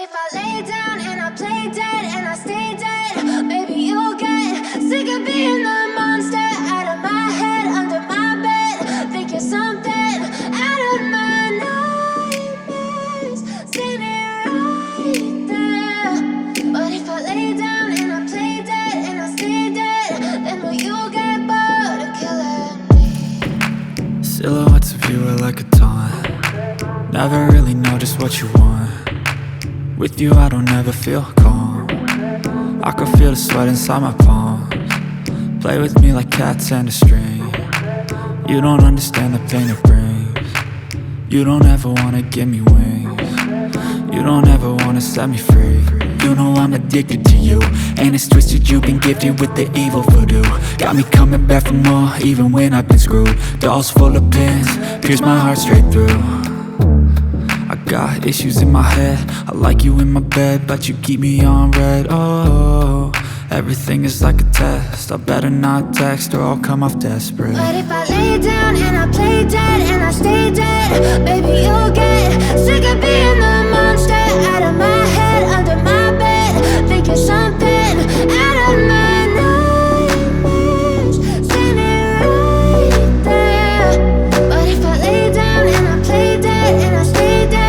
if I lay down and I play dead and I stay dead, maybe you'll get sick of being the monster out of my head, under my bed. Think you're something out of my nightmares, standing right there. But if I lay down and I play dead and I stay dead, then will you get bored of killing me? Silhouettes of you are like a taunt. Never really know just what you want. With you I don't ever feel calm. I can feel the sweat inside my palms. Play with me like cats and a string. You don't understand the pain it brings. You don't ever wanna give me wings. You don't ever wanna set me free. You know I'm addicted to you, and it's twisted, you've been gifted with the evil voodoo. Got me coming back for more, even when I've been screwed. Dolls full of pins, pierce my heart straight through. I got issues in my head, I like you in my bed, but you keep me on red. Oh, everything is like a test, I better not text or I'll come off desperate. But if I lay down and I play dead and I stay dead, baby you'll get sick of being